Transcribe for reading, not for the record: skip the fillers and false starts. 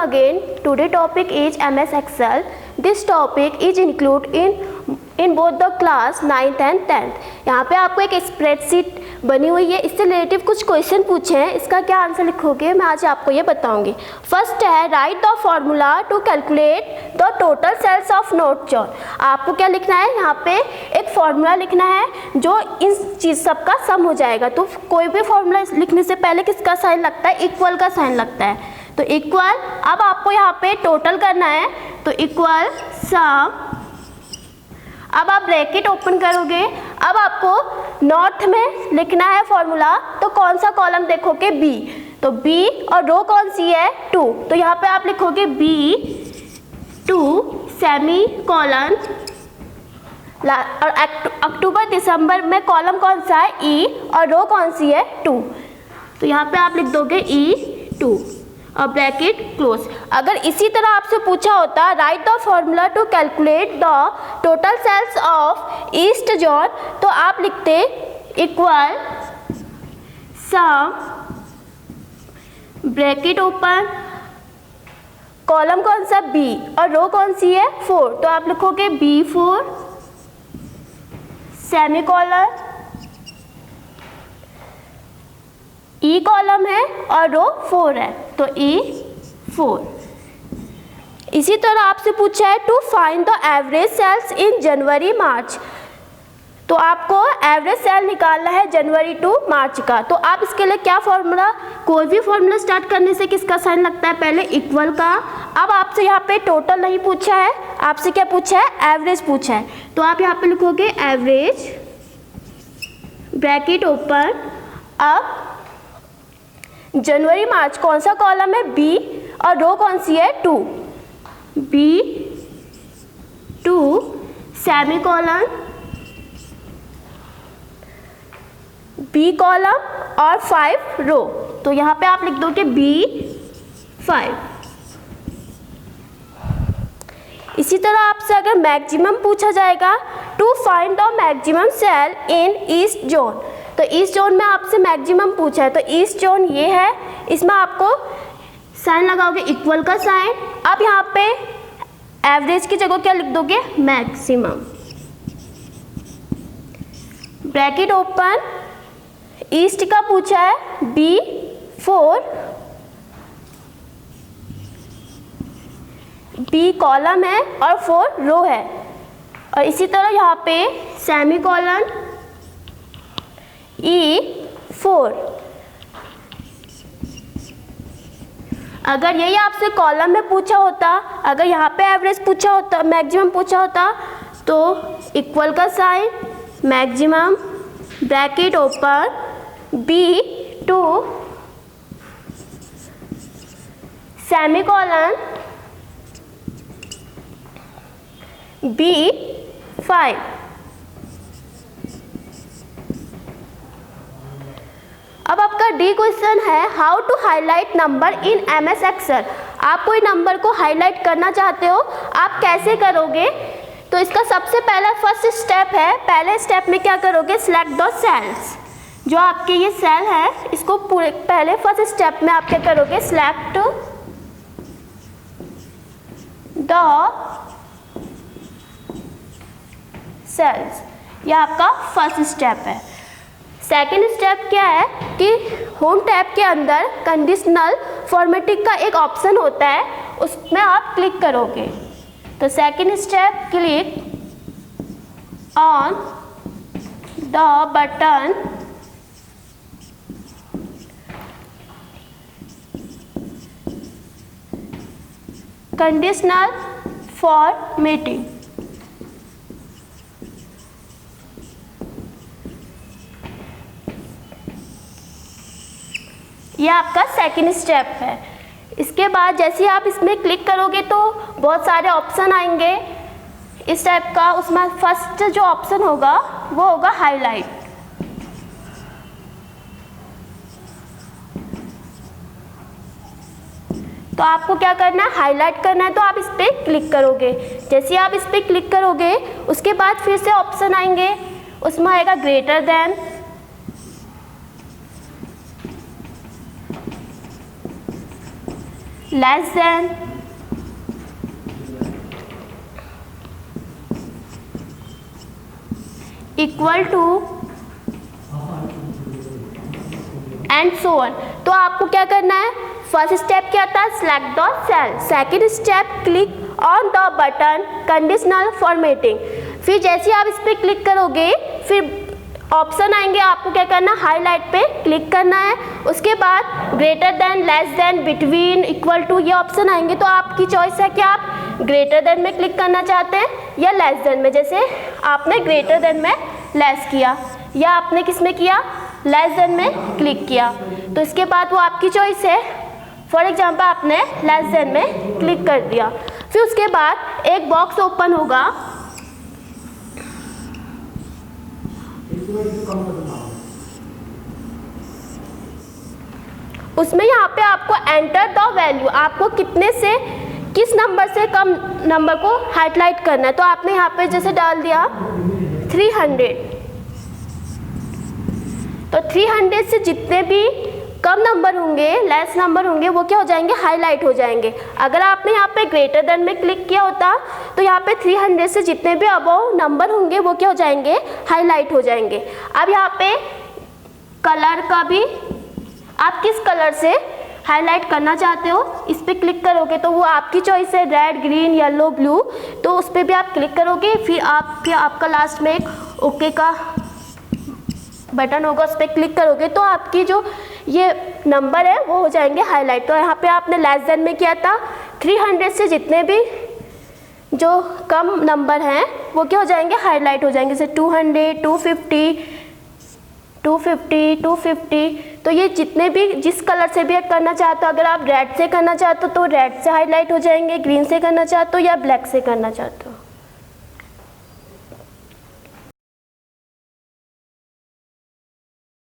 again. Today topic is MS Excel. This topic is included in both the class 9th and 10th. यहाँ पे आपको एक spreadsheet बनी हुई है, इससे रिलेटिव कुछ क्वेश्चन पूछे हैं, इसका क्या आंसर लिखोगे मैं आज आपको ये बताऊंगी. फर्स्ट है write the formula to calculate the total sales of north zone. आपको क्या लिखना है, यहाँ पे एक फॉर्मूला लिखना है जो इन चीज़ सबका सम हो जाएगा. तो कोई भी फॉर्मूला लिखने से पहले किसका साइन लगता है, इक्वल का साइन लगता है. तो इक्वल, अब आपको यहाँ पे टोटल करना है तो इक्वल सम. अब आप ब्रैकेट ओपन करोगे, अब आपको नॉर्थ में लिखना है फॉर्मूला, तो कौन सा कॉलम देखोगे, बी. तो बी और रो कौन सी है, 2. तो यहाँ पे आप लिखोगे B2 सेमी कॉलन, और अक्टूबर दिसंबर में कॉलम कौन सा है, E, और रो कौन सी है, 2. तो यहाँ पे आप लिख दोगे E2 और ब्रैकेट क्लोज. अगर इसी तरह आपसे पूछा होता write the formula to calculate the total sales of east zone, तो आप लिखते equal sum bracket open, column कौन सा B और रो कौन सी है 4. तो आप लिखोगे B4 semi colon, E column है और रो 4 है तो E4. इसी तरह आपसे पूछा है to find the average sales in January March. तो आपको एवरेज सेल निकालना है जनवरी टू मार्च का. तो आप इसके लिए क्या फॉर्मूला, कोई भी फॉर्मूला स्टार्ट करने से किसका साइन लगता है, पहले इक्वल का. अब आपसे यहाँ पे टोटल नहीं पूछा है, आपसे क्या पूछा है, एवरेज पूछा है. तो आप यहाँ पे लिखोगे एवरेज ब्रैकेट ओपन. अब जनवरी मार्च कौन सा कॉलम है, बी, और रो कौन सी है, 2. B2 semi colon, B column और 5 रो. तो यहाँ पे आप लिख दोगे B5. इसी तरह आपसे अगर मैक्सिमम पूछा जाएगा to find the maximum sale in east zone. तो ईस्ट जोन में आपसे मैक्सिमम पूछा है, तो ईस्ट जोन ये है, इसमें आपको साइन लगाओगे इक्वल का साइन. अब यहाँ पे एवरेज की जगह क्या लिख दोगे, मैक्सिमम. ब्रैकेट ओपन, ईस्ट का पूछा है B4, B कॉलम है और 4 रो है. और इसी तरह यहाँ पे सेमी कॉलन E4. अगर यही आपसे कॉलम में पूछा होता, अगर यहाँ पे एवरेज पूछा होता, मैक्सिमम पूछा होता, तो इक्वल का sign, maximum bracket open, B2 semicolon B5. अब आपका डी क्वेश्चन है how to highlight number in MS Excel. आप कोई नंबर को हाईलाइट करना चाहते हो, आप कैसे करोगे. तो इसका सबसे पहला फर्स्ट स्टेप है, पहले स्टेप में क्या करोगे, सिलेक्ट द सेल्स. जो आपके ये सेल है इसको पूरे पहले फर्स्ट स्टेप में आप क्या करोगे, सिलेक्ट द सेल्स. यह आपका फर्स्ट स्टेप है. सेकेंड स्टेप क्या है कि होम टैब के अंदर कंडीशनल फॉर्मेटिंग का एक ऑप्शन होता है, उसमें आप क्लिक करोगे. तो second step, click on the button conditional formatting. यह आपका सेकेंड स्टेप है. इसके बाद जैसे आप इसमें क्लिक करोगे तो बहुत सारे ऑप्शन आएंगे इस टाइप का. उसमें फर्स्ट जो ऑप्शन होगा वो होगा हाईलाइट. तो आपको क्या करना है, हाईलाइट करना है. तो आप इस पर क्लिक करोगे. जैसे आप इस पर क्लिक करोगे उसके बाद फिर से ऑप्शन आएंगे, उसमें आएगा greater than, less than, equal to and so on. तो आपको क्या करना है, फर्स्ट स्टेप क्या था, select the cell. Second step, click on the button conditional formatting. फिर जैसे आप इस पर क्लिक करोगे फिर ऑप्शन आएंगे, आपको क्या करना, हाईलाइट पे क्लिक करना है। उसके बाद greater than, less than, between, equal to ये ऑप्शन आएंगे। तो आपकी चॉइस है कि आप ग्रेटर देन में क्लिक करना चाहते हैं या लेस देन में। जैसे आपने ग्रेटर देन में लेस किया या आपने किस में किया, लेस देन में क्लिक किया, तो इसके बाद वो आपकी चॉइस है। फॉर एग्जाम्पल आपने लेस देन में क्लिक कर दिया। फिर उसके बाद एक बॉक्स ओपन होगा, उसमें यहाँ पे आपको एंटर द वैल्यू, आपको कितने से किस नंबर से कम नंबर को हाईलाइट करना है। तो आपने यहाँ पे जैसे डाल दिया 300, तो 300 से जितने भी कम नंबर होंगे, लेस नंबर होंगे, वो क्या हो जाएंगे, हाईलाइट हो जाएंगे। अगर आपने यहाँ पे ग्रेटर देन में क्लिक किया होता तो यहाँ पे 300 से जितने भी अबव नंबर होंगे वो क्या हो जाएंगे, हाईलाइट हो जाएंगे। अब यहाँ पे कलर का भी, आप किस कलर से हाईलाइट करना चाहते हो इस पर क्लिक करोगे तो वो आपकी चॉइस है, रेड, ग्रीन, येलो, ब्लू। तो उस पर भी आप क्लिक करोगे, फिर आपका लास्ट में एक ओके का बटन होगा, उस पर क्लिक करोगे तो आपकी जो ये नंबर है वो हो जाएंगे हाईलाइट। तो यहाँ पे आपने लेस देन में किया था, 300 से जितने भी जो कम नंबर हैं वो क्या हो जाएंगे, हाईलाइट हो जाएंगे। जैसे 200, 250, 250, 250। तो ये जितने भी जिस कलर से भी करना चाहते हो, अगर आप रेड से करना चाहते हो तो रेड से हाईलाइट हो जाएंगे, ग्रीन से करना चाहते हो या ब्लैक से करना चाहते हो।